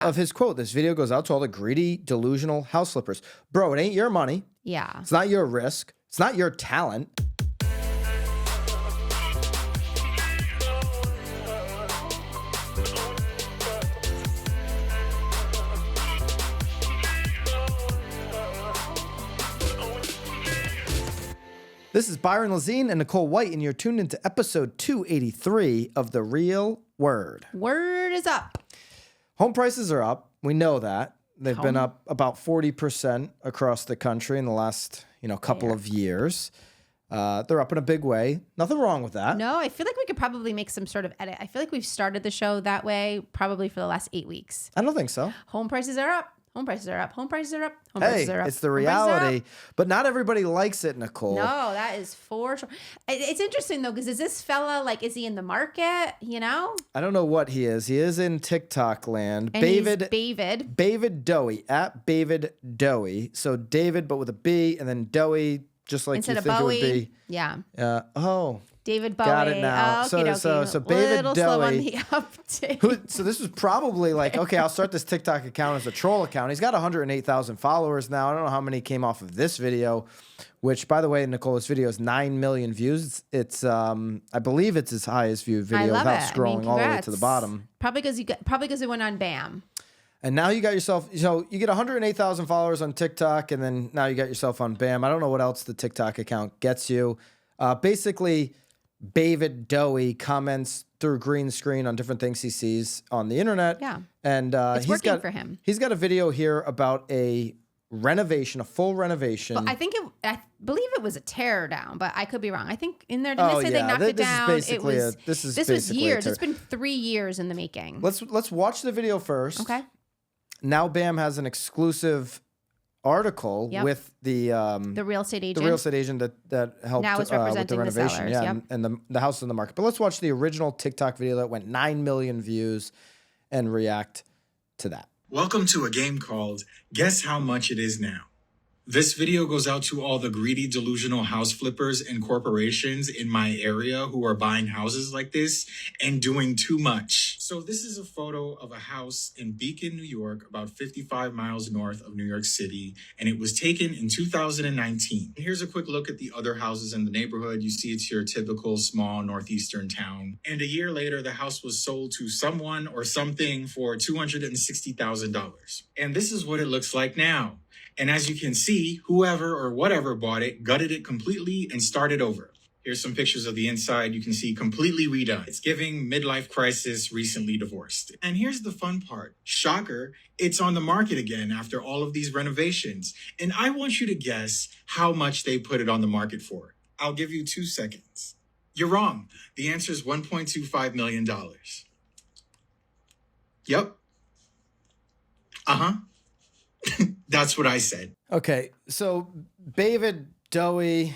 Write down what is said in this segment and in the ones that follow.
of his quote. This video goes out to all the greedy, delusional house flippers. Bro, it ain't your money. Yeah. It's not your risk. It's not your talent. This is Byron Lazine and Nicole White, and you're tuned into episode 283 of The Real Word. Word is up. Home prices are up. We know that. They've been up about 40% across the country in the last, couple of years. They're up in a big way. Nothing wrong with that. No, I feel like we could probably make some sort of edit. I feel like we've started the show that way probably for the last 8 weeks. I don't think so. Home prices are up. Home prices are up. Home prices are up. Home prices are up. It's the reality. But not everybody likes it, Nicole. No, that is for sure. It's interesting, though, because is this fella, is he in the market, I don't know what he is. He is in TikTok land. And David Dowie, at David Dowie. So David, but with a B, and then Dowie, just like instead you of think Bowie, it would be. Yeah. David David Bowie. Got it now. So David Dowie. Slow on the update. So this was probably okay, I'll start this TikTok account as a troll account. He's got 108,000 followers now. I don't know how many came off of this video, which, by the way, Nicole, this video has 9 million views. It's I believe it's his highest viewed video without scrolling all the way to the bottom. Probably because it went on BAM. And now you got yourself, you get 108,000 followers on TikTok, and then now you got yourself on BAM. I don't know what else the TikTok account gets you. Basically, David Dowie comments through green screen on different things he sees on the internet. Yeah. And it's working for him. He's got a video here about a renovation, a full renovation. But I believe it was a tear down, but I could be wrong. I think in there, didn't they say they knocked it down? This was years. It's been 3 years in the making. Let's watch the video first. Okay. Now BAM has an exclusive article with the real estate agent. The real estate agent that helped now it's representing with the renovation. The sellers, and the house in the market. But let's watch the original TikTok video that went 9 million views and react to that. Welcome to a game called Guess How Much It Is Now. This video goes out to all the greedy, delusional house flippers and corporations in my area who are buying houses like this and doing too much. So this is a photo of a house in Beacon, New York, about 55 miles north of New York City, and it was taken in 2019. Here's a quick look at the other houses in the neighborhood. You see it's your typical small northeastern town. And a year later, the house was sold to someone or something for $260,000. And this is what it looks like now. And as you can see, whoever or whatever bought it gutted it completely and started over. Here's some pictures of the inside. You can see completely redone. It's giving midlife crisis, recently divorced. And here's the fun part. Shocker, it's on the market again after all of these renovations. And I want you to guess how much they put it on the market for. I'll give you 2 seconds. You're wrong. The answer is $1.25 million. Yep. Uh-huh. That's what I said. Okay, so David Dowie,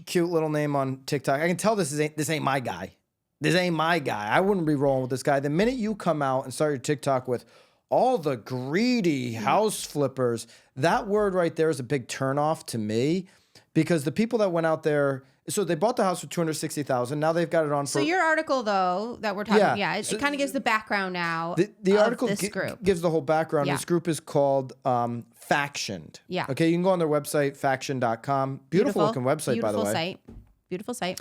cute little name on TikTok. I can tell this ain't my guy. This ain't my guy. I wouldn't be rolling with this guy. The minute you come out and start your TikTok with all the greedy house flippers, that word right there is a big turnoff to me, because the people that went out there, so they bought the house for $260,000. Now they've got it on for. So your article, though, that we're talking, it kind of gives the background now. The article group gives the whole background. Yeah. This group is called Factioned. Yeah. Okay, you can go on their website, faction.com. Beautiful looking website, by the way. Beautiful site.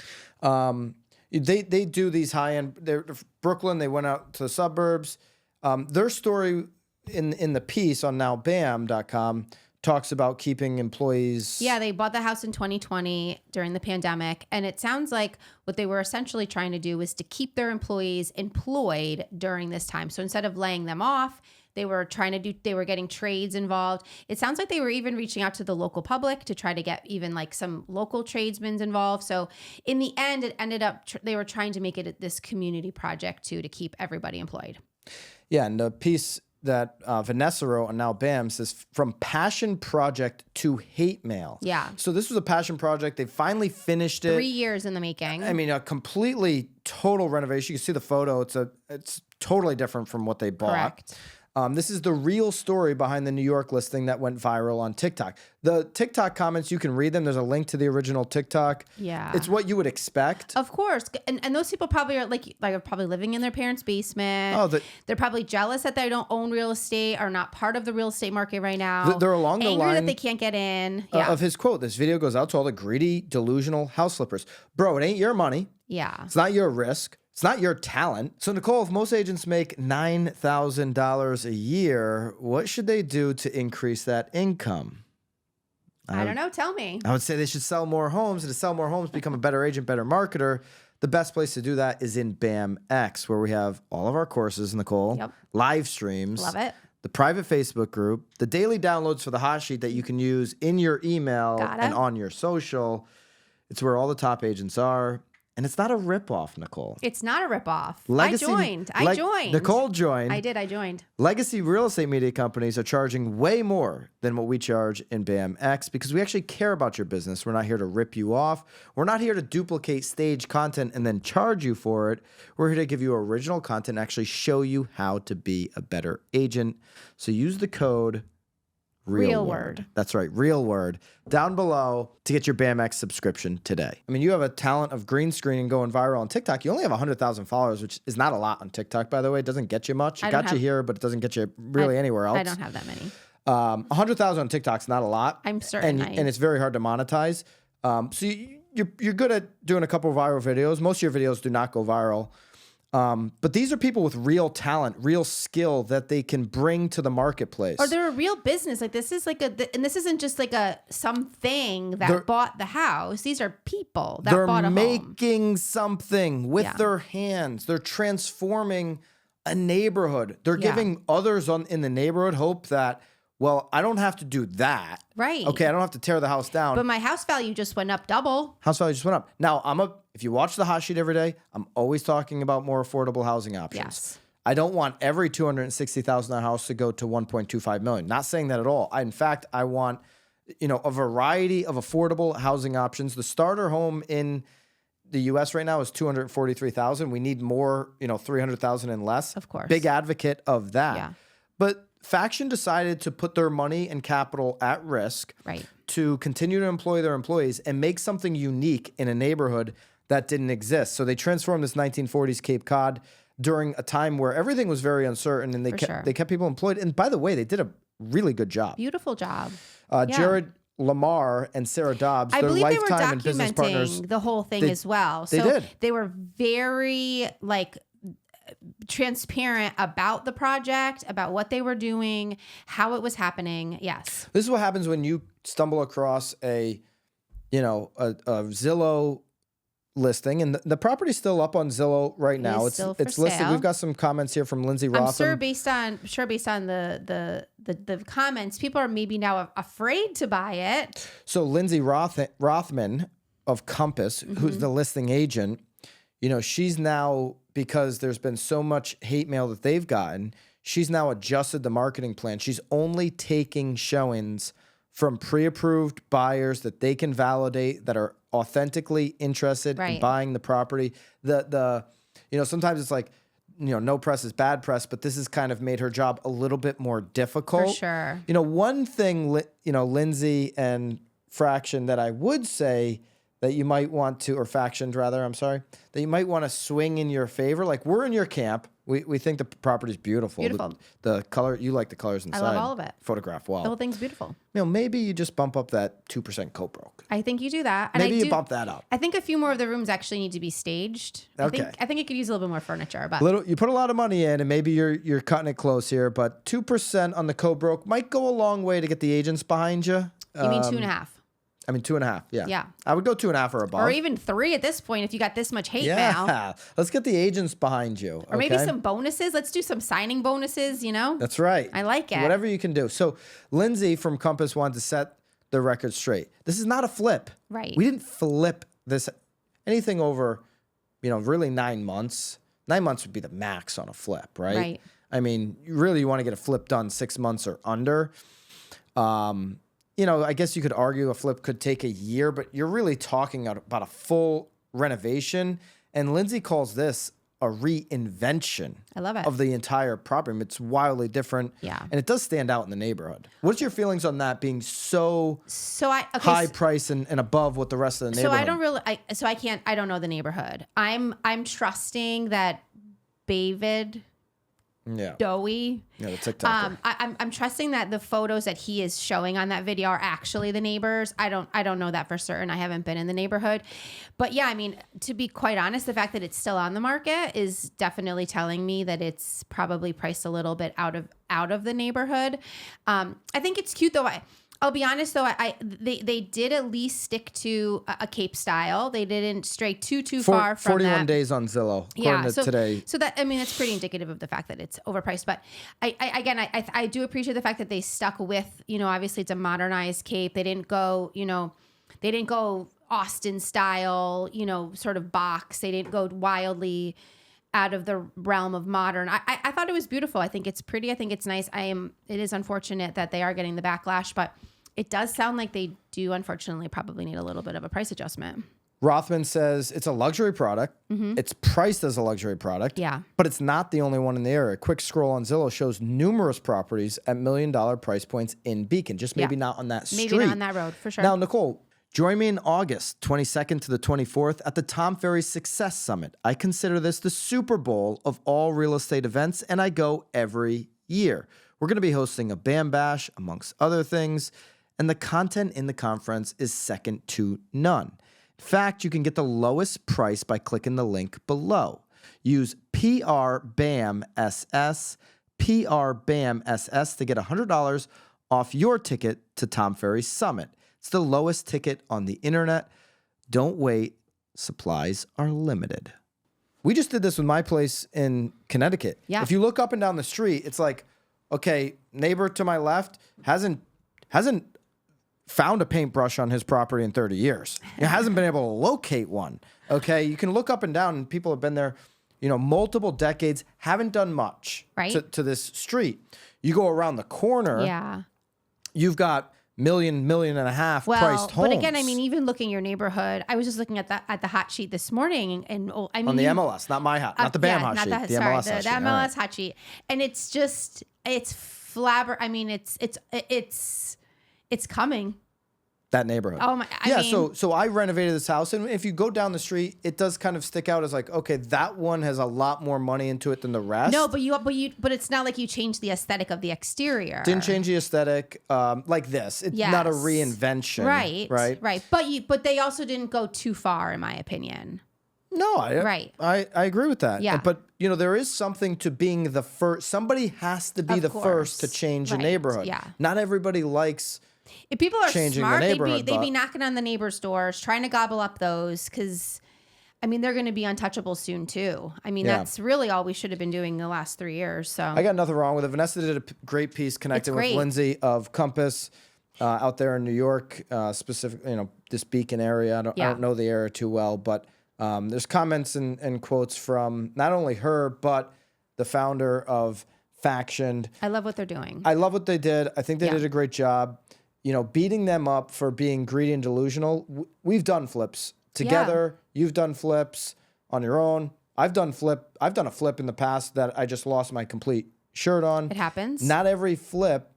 They do these high end. They're Brooklyn. They went out to the suburbs. Their story in the piece on nowbam.com talks about keeping employees. Yeah, they bought the house in 2020 during the pandemic, and it sounds like what they were essentially trying to do was to keep their employees employed during this time. So instead of laying them off, they were getting trades involved. It sounds like they were even reaching out to the local public to try to get even some local tradesmen involved. So in the end, it ended up, they were trying to make it this community project too, to keep everybody employed. Yeah, and the piece that Vanessa wrote on Now BAM says, from passion project to hate mail. Yeah. So this was a passion project. They finally finished it. 3 years in the making. I mean, a completely total renovation. You can see the photo. It's totally different from what they bought. Correct. This is the real story behind the New York listing that went viral on TikTok. The TikTok comments, you can read them. There's a link to the original TikTok. Yeah. It's what you would expect. Of course. And those people probably are like are probably living in their parents' basement. Oh, they're probably jealous that they don't own real estate, are not part of the real estate market right now. They're along the angry line that they can't get in. Yeah. of his quote. This video goes out to all the greedy, delusional house flippers. Bro, it ain't your money. Yeah. It's not your risk. It's not your talent. So, Nicole, if most agents make $9,000 a year, what should they do to increase that income? I don't know. Tell me. I would say they should sell more homes. And to sell more homes, become a better agent, better marketer. The best place to do that is in BAMX, where we have all of our courses, Nicole, Yep. live streams. Love it. The private Facebook group, the daily downloads for the hot sheet that you can use in your email Got it. and on your social. It's where all the top agents are. And it's not a ripoff, Nicole. It's not a ripoff. Legacy- I joined. Nicole joined. I did. I joined. Legacy real estate media companies are charging way more than what we charge in BAMX because we actually care about your business. We're not here to rip you off. We're not here to duplicate stage content and then charge you for it. We're here to give you original content and actually show you how to be a better agent. So use the code Real word. That's right, real word, down below to get your BAMX subscription today. I mean, you have a talent of green screening going viral on TikTok. You only have 100,000 followers, which is not a lot on TikTok, by the way. It doesn't get you much. It got you here, but it doesn't get you really anywhere else. I don't have that many. 100,000 on TikTok's not a lot. I'm certain. And it's very hard to monetize. So you're good at doing a couple of viral videos. Most of your videos do not go viral. But these are people with real talent, real skill that they can bring to the marketplace. Or they're a real business. Like this is like and this isn't just like something that bought the house. These are people that bought a home. They're making something with Yeah. their hands. They're transforming a neighborhood. They're giving others in the neighborhood hope that, well, I don't have to do that. Right. Okay, I don't have to tear the house down. But my house value just went up double. House value just went up. Now, if you watch the hot sheet every day, I'm always talking about more affordable housing options. Yes. I don't want every $260,000 house to go to $1.25 million. Not saying that at all. In fact, I want, a variety of affordable housing options. The starter home in the U.S. right now is $243,000. We need more, $300,000 and less. Of course. Big advocate of that. Yeah. But Faction decided to put their money and capital at risk to continue to employ their employees and make something unique in a neighborhood that didn't exist. So they transformed this 1940s Cape Cod during a time where everything was very uncertain, and they kept people employed. And by the way, they did a really good job. Beautiful job. Jared Lamar and Sarah Dobbs, I their believe they were lifetime and business partners. documenting the whole thing as well. They So did. they were very transparent about the project, about what they were doing, how it was happening. Yes. This is what happens when you stumble across a Zillow listing, and the property's still up on Zillow right now. It's still for listed. sale. We've got some comments here from Lindsay Rothman. I'm sure based on the comments, people are maybe now afraid to buy it. So Lindsay Rothman of Compass, who's the listing agent, she's now, because there's been so much hate mail that they've gotten, she's now adjusted the marketing plan. She's only taking showings from pre-approved buyers that they can validate, that are authentically interested in buying the property. Sometimes it's like, no press is bad press, but this has kind of made her job a little bit more difficult. For sure. One thing, Lindsay and Fraction, that I would say that you might want to, or Faction rather, I'm sorry, that you might want to swing in your favor. Like, we're in your camp. We think the property's beautiful. Beautiful. The color, you like the colors inside. I love all of it. Photograph well. The whole thing's beautiful. Maybe you just bump up that 2% co-broke. I think you do that. And Maybe you bump that up. I think a few more of the rooms actually need to be staged. Okay. I think it could use a little bit more furniture. But You put a lot of money in, and maybe you're cutting it close here, but 2% on the co-broke might go a long way to get the agents behind you. You mean 2.5? I mean, 2.5. Yeah. Yeah. I would go 2.5 or above. Or even 3 at this point if you got this much hate mail. Yeah. Let's get the agents behind you. Or maybe some bonuses. Let's do some signing bonuses, That's right. I like it. Whatever you can do. So Lindsay from Compass wanted to set the record straight. This is not a flip. Right. We didn't flip this. Anything over, really 9 months. 9 months would be the max on a flip, right? Right. I mean, you want to get a flip done 6 months or under. I guess you could argue a flip could take a year, but you're really talking about a full renovation. And Lindsay calls this a reinvention I love it. of the entire property. It's wildly different. Yeah. And it does stand out in the neighborhood. What's your feelings on that being so high price and above what the rest of the neighborhood? So I don't really, I don't know the neighborhood. I'm trusting that David Dowie. Yeah, the TikToker. I'm trusting that the photos that he is showing on that video are actually the neighbors. I don't know that for certain. I haven't been in the neighborhood, but yeah, I mean, to be quite honest, the fact that it's still on the market is definitely telling me that it's probably priced a little bit out of the neighborhood. I think it's cute though. I'll be honest though, they did at least stick to a Cape style. They didn't stray too far from 41 that. days on Zillow, according to today. So that, I mean, that's pretty indicative of the fact that it's overpriced. But I do appreciate the fact that they stuck with, obviously it's a modernized Cape. They didn't go, Austin style, sort of box. They didn't go wildly out of the realm of modern. I thought it was beautiful. I think it's pretty. I think it's nice. It is unfortunate that they are getting the backlash, but it does sound like they do unfortunately probably need a little bit of a price adjustment. Rothman says it's a luxury product. Mm-hmm. It's priced as a luxury product. Yeah. But it's not the only one in the area. A quick scroll on Zillow shows numerous properties at $1 million price points in Beacon, just maybe not on that street. Maybe not on that road, for sure. Now, Nicole, join me in August 22nd to the 24th at the Tom Ferry Success Summit. I consider this the Super Bowl of all real estate events, and I go every year. We're going to be hosting a BAM Bash, amongst other things, and the content in the conference is second to none. In fact, you can get the lowest price by clicking the link below. Use PRBAMSS to get $100 off your ticket to Tom Ferry Summit. It's the lowest ticket on the internet. Don't wait. Supplies are limited. We just did this with my place in Connecticut. Yeah. If you look up and down the street, it's like, okay, neighbor to my left hasn't found a paintbrush on his property in 30 years. He hasn't been able to locate one. Okay. You can look up and down and people have been there, multiple decades, haven't done much to this street. You go around the corner. Yeah. You've got $1.5 million priced homes. But again, I mean, even looking your neighborhood, I was just looking at the hot sheet this morning, and I mean, on the MLS, not my hot, not the BAM hot sheet, the MLS hot sheet. The MLS hot sheet, and it's flabber. I mean, it's coming. That neighborhood. Oh my! I mean, so I renovated this house, and if you go down the street, it does kind of stick out as like, okay, that one has a lot more money into it than the rest. No, but it's not like you changed the aesthetic of the exterior. Didn't change the aesthetic like this. It's not a reinvention. Right. But they also didn't go too far, in my opinion. No, I agree with that. Yeah. But there is something to being the first. Somebody has to be the first to change a neighborhood. Yeah. Not everybody likes. If people are changing smart, the they'd be knocking on the neighbors' doors, trying to gobble up those, because, I mean, they're going to be untouchable soon too. I mean, that's really all we should have been doing the last 3 years. So I got nothing wrong with it. Vanessa did a great piece connecting with Lindsay of Compass out there in New York, specifically, this Beacon area. I don't know the area too well, but there's comments and quotes from not only her but the founder of Factioned. I love what they're doing. I love what they did. I think they did a great job. Beating them up for being greedy and delusional. We've done flips together. Yeah. You've done flips on your own. I've done a flip in the past that I just lost my complete shirt on. It happens. Not every flip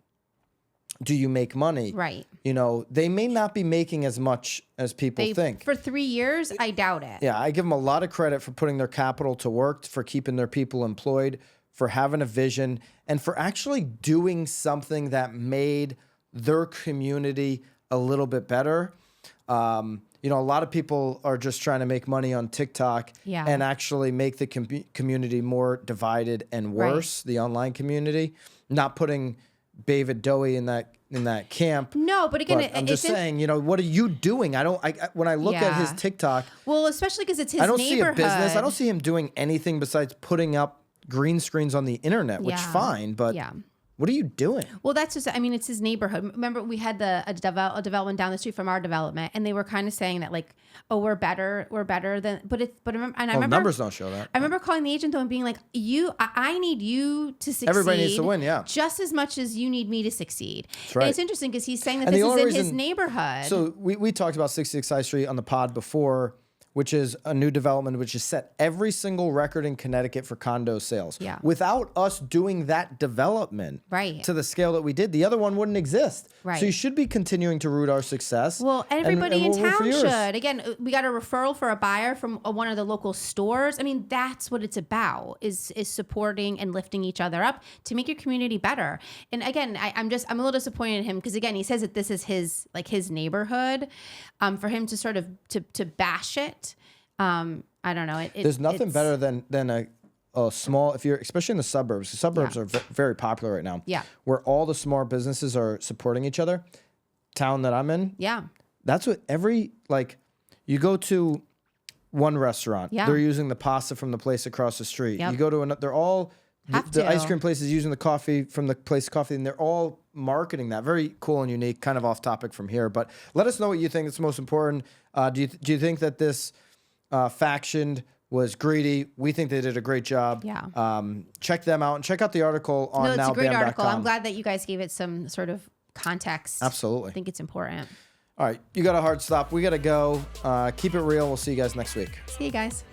do you make money. Right. They may not be making as much as people think. For 3 years, I doubt it. Yeah, I give them a lot of credit for putting their capital to work, for keeping their people employed, for having a vision, and for actually doing something that made their community a little bit better. A lot of people are just trying to make money on TikTok and actually make the community more divided and worse, the online community. Not putting David Dowie in that camp. No, but again, I'm just saying, what are you doing? When I look at his TikTok, well, especially because it's his neighborhood. See a business. I don't see him doing anything besides putting up green screens on the internet, which fine, but what are you doing? Well, that's just, I mean, it's his neighborhood. Remember, we had a development down the street from our development, and they were kind of saying that, like, oh, we're better than, but remember, and I remember numbers don't show that. I remember calling the agent though and being like, I need you to succeed. Everybody needs to win, just as much as you need me to succeed. That's right. And it's interesting because he's saying that this is in his neighborhood. So we talked about 66 High Street on the pod before. which is a new development, which has set every single record in Connecticut for condo sales. Yeah. Without us doing that development Right. to the scale that we did, the other one wouldn't exist. Right. So you should be continuing to root our success. Well, everybody and in we'll root for town yours. should. Again, we got a referral for a buyer from one of the local stores. I mean, that's what it's about, is supporting and lifting each other up to make your community better. And again, I'm a little disappointed in him because, again, he says that this is his neighborhood. For him to sort of to bash it, I don't know. There's nothing better than a small, if you're, especially in the suburbs. The suburbs are very popular right now. Yeah. Where all the small businesses are supporting each other. Town that I'm in. Yeah. That's what you go to one restaurant. Yeah. They're using the pasta from the place across the street. Yep. You go to another, they're all, the ice to. cream place is using the coffee from the place of coffee, and they're all marketing that. Very cool and unique, kind of off topic from here. But let us know what you think is most important. Do you think that this faction was greedy? We think they did a great job. Yeah. Check them out and check out the article on No, it's a great article. nowbam.com. I'm glad that you guys gave it some sort of context. Absolutely. I think it's important. All right, you got a hard stop. We got to go. Keep it real. We'll see you guys next week. See you guys.